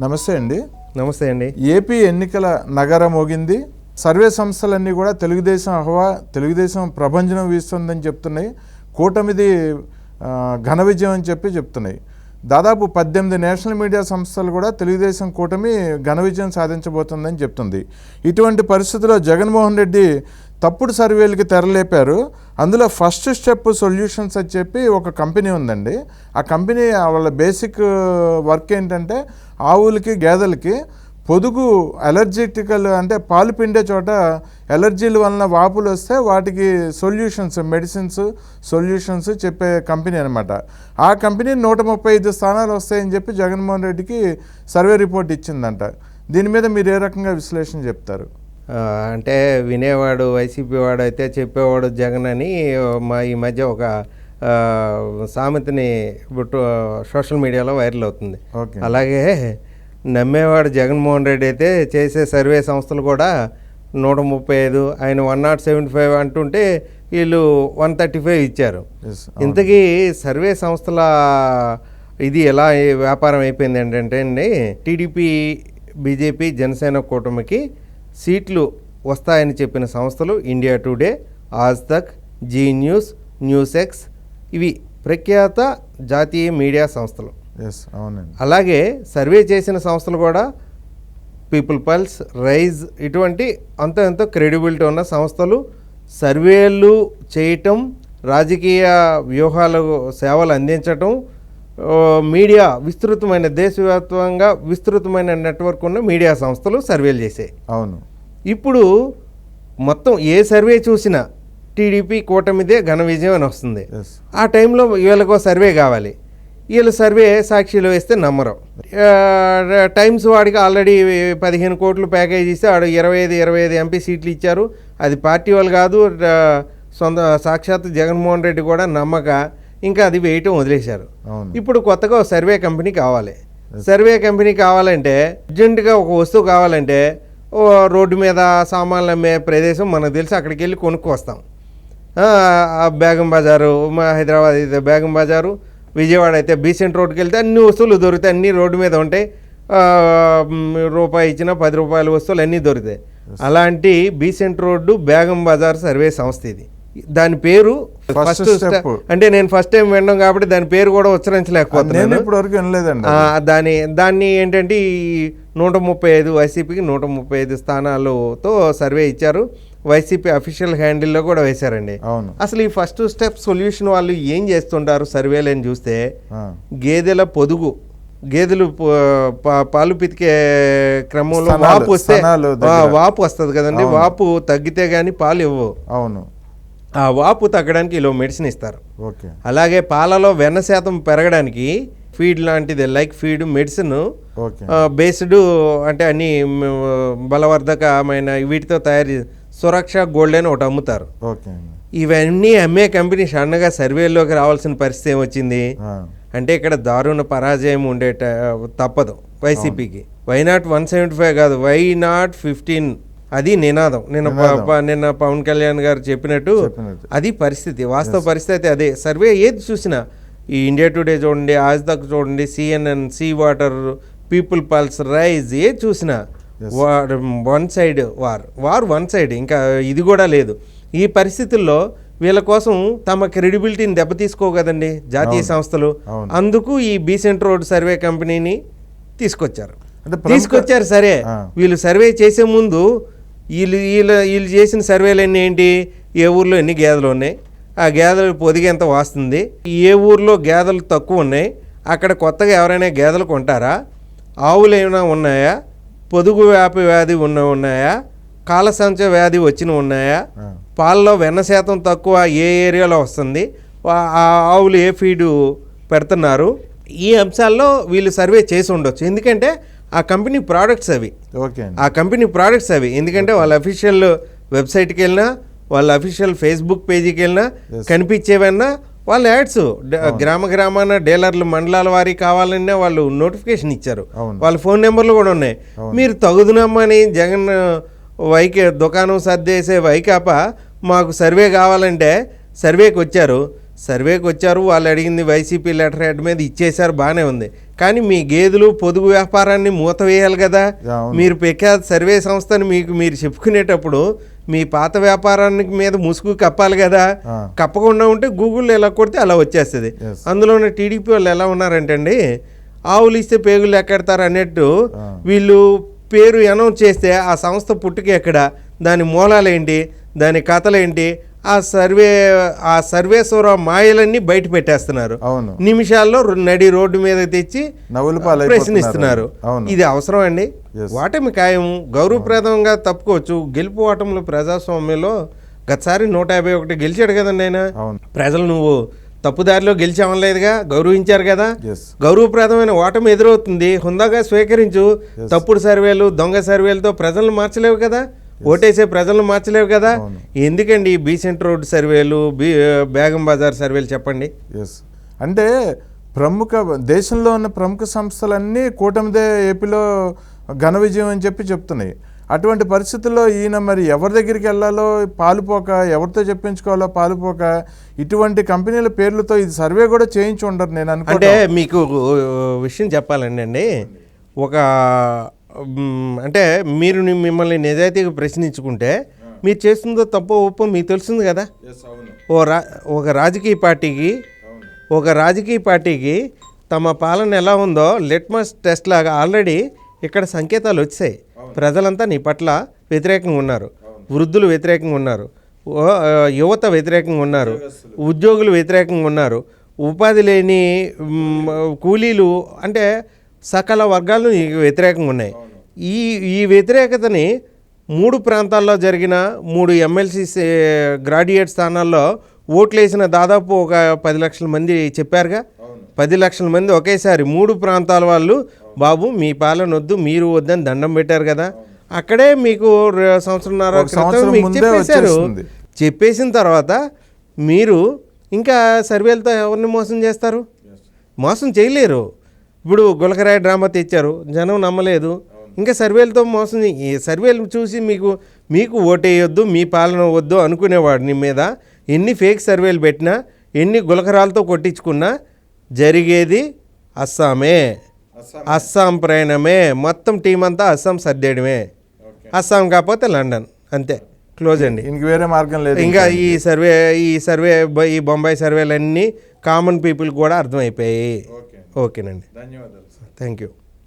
నమస్తే అండి. నమస్తే అండి. ఏపీ ఎన్నికల నగరం మోగింది. సర్వే సంస్థలన్నీ కూడా తెలుగుదేశం ప్రభంజనం వీస్తుందని చెప్తున్నాయి. కూటమిది ఘన విజయం అని చెప్తున్నాయి. దాదాపు 18 నేషనల్ మీడియా సంస్థలు కూడా తెలుగుదేశం కూటమి ఘన విజయం సాధించబోతుందని చెప్తుంది. ఇటువంటి పరిస్థితుల్లో జగన్మోహన్ రెడ్డి తప్పుడు సర్వేలకి తెరలేపారు. అందులో ఫస్ట్ స్టెప్ సొల్యూషన్స్ అని చెప్పి ఒక కంపెనీ ఉందండి. ఆ కంపెనీ వాళ్ళ బేసిక్ వర్క్ ఏంటంటే ఆవులకి గేదెలకి పొదుగు అలర్జిటికల్ అంటే పాలు పిండే చోట ఎలర్జీల వలన వాపులు వస్తే వాటికి సొల్యూషన్స్ మెడిసిన్స్ సొల్యూషన్స్ చెప్పే కంపెనీ అనమాట. ఆ కంపెనీ 135 స్థానాలు వస్తాయని చెప్పి జగన్మోహన్ రెడ్డికి సర్వే రిపోర్ట్ ఇచ్చిందంట. దీని మీద మీరు ఏ రకంగా విశ్లేషణ చెప్తారు? అంటే వినేవాడు వైసీపీ వాడు అయితే చెప్పేవాడు జగన్ అని ఈ మధ్య ఒక సామెతని సోషల్ మీడియాలో వైరల్ అవుతుంది. అలాగే నమ్మేవాడు జగన్మోహన్ రెడ్డి అయితే చేసే సర్వే సంస్థలు కూడా 135, ఆయన 175 అంటుంటే వీళ్ళు 135 ఇచ్చారు. ఇంతకీ సర్వే సంస్థల ఇది ఎలా వ్యాపారం అయిపోయింది ఏంటంటే అండి, టీడీపీ బీజేపీ జనసేన కూటమికి సీట్లు వస్తాయని చెప్పిన సంస్థలు ఇండియా టుడే, ఆజ్ తక్, జీ న్యూస్, న్యూస్ ఎక్స్ ఇవి ప్రఖ్యాత జాతీయ మీడియా సంస్థలు. అలాగే సర్వే చేసిన సంస్థలు కూడా పీపుల్ పల్స్, రైజ్ ఇటువంటి ఎంతో క్రెడిబిలిటీ ఉన్న సంస్థలు సర్వేలు చేయటం, రాజకీయ వ్యూహాలు సేవలు అందించటం, మీడియా విస్తృతమైన దేశవ్యాప్తంగా విస్తృతమైన నెట్వర్క్ ఉన్న మీడియా సంస్థలు సర్వేలు చేసాయి. అవును. ఇప్పుడు మొత్తం ఏ సర్వే చూసినా టీడీపీ కూటమిదే ఘన విజయం అని వస్తుంది. ఆ టైంలో వీళ్ళకో సర్వే కావాలి. వీళ్ళు సర్వే సాక్షిలో వేస్తే నమ్మరు. టైమ్స్ వాడికి ఆల్రెడీ 15 కోట్లు ప్యాకేజ్ ఇస్తే వాడు 25 ఎంపీ సీట్లు ఇచ్చారు. అది పార్టీ వాళ్ళు కాదు, సాక్షాత్ జగన్మోహన్ రెడ్డి కూడా నమ్మక ఇంకా అది వేయటం వదిలేశారు. ఇప్పుడు కొత్తగా సర్వే కంపెనీ కావాలి. సర్వే కంపెనీ కావాలంటే అర్జెంటుగా ఒక వస్తువు కావాలంటే రోడ్డు మీద సామాన్లు అమ్మే ప్రదేశం మనకు తెలిసి అక్కడికి వెళ్ళి కొనుక్కు వస్తాం. బేగం బజారు, హైదరాబాద్ అయితే బేగం బజారు, విజయవాడ అయితే బీసెంట్ రోడ్డుకి వెళ్తే అన్ని వస్తువులు దొరుకుతాయి. అన్నీ రోడ్డు మీద ఉంటాయి. రూపాయి ఇచ్చిన 10 రూపాయల వస్తువులు అన్నీ దొరుకుతాయి. అలాంటి Besant road Begum Bazar survey సంస్థ ఇది. దాని పేరు ఫస్ట్ స్టెప్ అంటే నేను ఫస్ట్ టైం వినడం కాబట్టి దాని పేరు కూడా ఉచ్చరించలేకపోతున్నాను. దాన్ని ఏంటంటే ఈ 135 వైసీపీకి 135 స్థానాలతో సర్వే ఇచ్చారు. వైసీపీ అఫీషియల్ హ్యాండిల్లో కూడా వేశారండి. అసలు ఈ ఫస్ట్ స్టెప్ సొల్యూషన్ వాళ్ళు ఏం చేస్తుంటారు సర్వేలు అని చూస్తే, గేదెల పొదుగు, గేదెలు పాలు పితికే క్రమంలో వాపు వస్తుంది కదండి, వాపు తగ్గితే గానీ పాలు ఇవ్వవు. అవును. ఆ వాపు తగ్గడానికి ఇలా మెడిసిన్ ఇస్తారు. అలాగే పాలలో వెన్న శాతం పెరగడానికి ఫీడ్ లాంటిది లైక్ ఫీడ్ మెడిసిన్ బేస్డ్ అంటే అన్ని బలవర్ధకమైన వీటితో తయారు సురక్ష గోల్డ్ అని ఒకటి అమ్ముతారు. ఇవన్నీ అమ్మే కంపెనీ సన్నగా సర్వేలోకి రావాల్సిన పరిస్థితి ఏమొచ్చింది అంటే ఇక్కడ దారుణ పరాజయం తప్పదు వైసీపీకి. వై నాట్ 175 కాదు, వై నాట్ 15 అది నినాదం. నిన్న పవన్ కళ్యాణ్ గారు చెప్పినట్టు అది పరిస్థితి, వాస్తవ పరిస్థితి అదే. సర్వే ఏది చూసినా ఈ ఇండియా టుడే చూడండి, ఆజ్ తక్ చూడండి, CNN, C voter, people pulse, rise ఏది చూసినా one side war one side, ఇంకా ఇది కూడా లేదు. ఈ పరిస్థితుల్లో వీళ్ళ కోసం తమ క్రెడిబిలిటీని దెబ్బతీసుకోగదండి జాతీయ సంస్థలు. అందుకు ఈ బీసెంట్ రోడ్ సర్వే కంపెనీని తీసుకొచ్చారు. సరే, వీళ్ళు సర్వే చేసే ముందు వీళ్ళు చేసిన సర్వేలన్నీ ఏంటి, ఏ ఊర్లో ఎన్ని గేదెలు ఉన్నాయి, ఆ గేదెలు పొదిగి ఎంత వాస్తుంది, ఏ ఊర్లో గేదెలు తక్కువ ఉన్నాయి, అక్కడ కొత్తగా ఎవరైనా గేదెలు కొంటారా, ఆవులు ఏమైనా ఉన్నాయా, పొదుగు వ్యాధి ఉన్నాయా, కాలసంచ వ్యాధి ఉన్నాయా, పాలలో వెన్న శాతం తక్కువ ఏ ఏరియాలో వస్తుంది, ఆ ఆవులు ఏ ఫీడు పెడుతున్నారు, ఈ అంశాల్లో వీళ్ళు సర్వే చేసి ఉండొచ్చు. ఎందుకంటే ఆ కంపెనీ ప్రోడక్ట్స్ అవి. ఎందుకంటే వాళ్ళ అఫీషియల్ వెబ్సైట్కి వెళ్ళినా, వాళ్ళ అఫీషియల్ ఫేస్బుక్ పేజీకి వెళ్ళినా కనిపించేవన్నా వాళ్ళ యాడ్స్ గ్రామాన డీలర్లు మండలాల వారి కావాలన్నా వాళ్ళు నోటిఫికేషన్ ఇచ్చారు. వాళ్ళ ఫోన్ నెంబర్లు కూడా ఉన్నాయి. మీరు తగుదునమ్మని జగన్ దుకాణం సర్దేసే వైకాపా మాకు సర్వే కావాలంటే సర్వేకి వచ్చారు. సర్వేకి వచ్చారు, వాళ్ళు అడిగింది వైసీపీ లెటర్ హెడ్ మీద ఇచ్చేశారు, బాగానే ఉంది. కానీ మీ గేదెలు పొదుగు వ్యాపారాన్ని మూత వేయాలి కదా. మీరు ప్రఖ్యాత సర్వే సంస్థని మీరు చెప్పుకునేటప్పుడు మీ పాత వ్యాపారానికి మీద ముసుగు కప్పాలి కదా. కప్పకుండా ఉంటే గూగుల్లో ఎలా కొడితే అలా వచ్చేస్తుంది. అందులోనే టీడీపీ వాళ్ళు ఎలా ఉన్నారంటే అండి, ఆవులు ఇస్తే పేగులు ఎక్కడతారు అన్నట్టు వీళ్ళు పేరు అనౌన్స్ చేస్తే ఆ సంస్థ పుట్టుక ఎక్కడ, దాని మూలాలేంటి, దాని కథలేంటి, ఆ సర్వేశ్వరరావు మాయలన్నీ బయట పెట్టేస్తున్నారు. నిమిషాల్లో నడి రోడ్డు మీద తెచ్చి ప్రశ్నిస్తున్నారు. ఇది అవసరం అండి? ఓటమి ఖాయం, గౌరవప్రదంగా తప్పుకోవచ్చు. గెలుపు ఓటములు ప్రజాస్వామ్యంలో గతసారి 151 గెలిచాడు కదండి ఆయన. ప్రజలు నువ్వు తప్పుదారిలో గెలిచామలేదుగా, గౌరవించారు కదా. గౌరవప్రదమైన ఓటమి ఎదురవుతుంది, హుందాగా స్వీకరించు. తప్పుడు సర్వేలు, దొంగ సర్వేలతో ప్రజలను మార్చలేవు కదా, ఓటేసే ప్రజలను మార్చలేవు కదా. ఎందుకండి బీసెంట్ రోడ్ సర్వేలు, బేగం బజార్ సర్వేలు చెప్పండి. అంటే దేశంలో ఉన్న ప్రముఖ సంస్థలన్నీ కూటమిదే ఏపీలో ఘన విజయం అని చెప్తున్నాయి. అటువంటి పరిస్థితుల్లో ఈయన మరి ఎవరి దగ్గరికి వెళ్ళాలో పాలుపోక, ఎవరితో చెప్పించుకోవాలో పాలుపోక, ఇటువంటి కంపెనీల పేర్లతో ఇది సర్వే కూడా చేయించి ఉండరు నేను అనుకుంటా. అంటే మీకు విషయం చెప్పాలండి, అంటే మీరు మిమ్మల్ని నిజాయితీగా ప్రశ్నించుకుంటే మీరు చేస్తుందో తప్పో ఒప్పో మీకు తెలుస్తుంది కదా. ఒక రాజకీయ పార్టీకి తమ పాలన ఎలా ఉందో లిట్మస్ టెస్ట్ లాగా ఆల్రెడీ ఇక్కడ సంకేతాలు వచ్చాయి. ప్రజలంతా నీ పట్ల వ్యతిరేకంగా ఉన్నారు, వృద్ధులు వ్యతిరేకంగా ఉన్నారు, యువత వ్యతిరేకంగా ఉన్నారు, ఉద్యోగులు వ్యతిరేకంగా ఉన్నారు, ఉపాధి లేని కూలీలు, అంటే సకల వర్గాలు వ్యతిరేకంగా ఉన్నాయి. ఈ వ్యతిరేకతని 3 ప్రాంతాల్లో జరిగిన 3 ఎమ్మెల్సీ గ్రాడ్యుయేట్ స్థానాల్లో ఓట్లేసిన దాదాపు ఒక 10 లక్షల మంది చెప్పారుగా. 10 లక్షల మంది ఒకేసారి 3 ప్రాంతాల వాళ్ళు బాబు మీ పాలన వద్దు, మీరు వద్దని దండం పెట్టారు కదా. అక్కడే మీకు సంవత్సరంన్నర క్రితం మీకు చెప్పేశారు. చెప్పేసిన తర్వాత మీరు ఇంకా సర్వేలతో ఎవరిని మోసం చేస్తారు? మోసం చేయలేరు. ఇప్పుడు గులకరాయి డ్రామా తెచ్చారు, జనం నమ్మలేదు. ఇంకా సర్వేలతో మోసం, ఈ సర్వేలు చూసి మీకు ఓటేయొద్దు, మీ పాలన వద్దు అనుకునేవాడిని మీద ఎన్ని ఫేక్ సర్వేలు పెట్టినా, ఎన్ని గులకరాలతో కొట్టించుకున్నా జరిగేది అస్సాం ప్రయాణమే. మొత్తం టీం అంతా అస్సాం సర్దేయడమే. అస్సాం కాకపోతే లండన్, అంతే, క్లోజ్ అండి. ఇంక వేరే మార్గం లేదు. ఇంకా ఈ బొంబాయి సర్వేలన్నీ కామన్ పీపుల్ కూడా అర్థమైపోయాయి. ఓకేనండి, ధన్యవాదాలు. Thank you.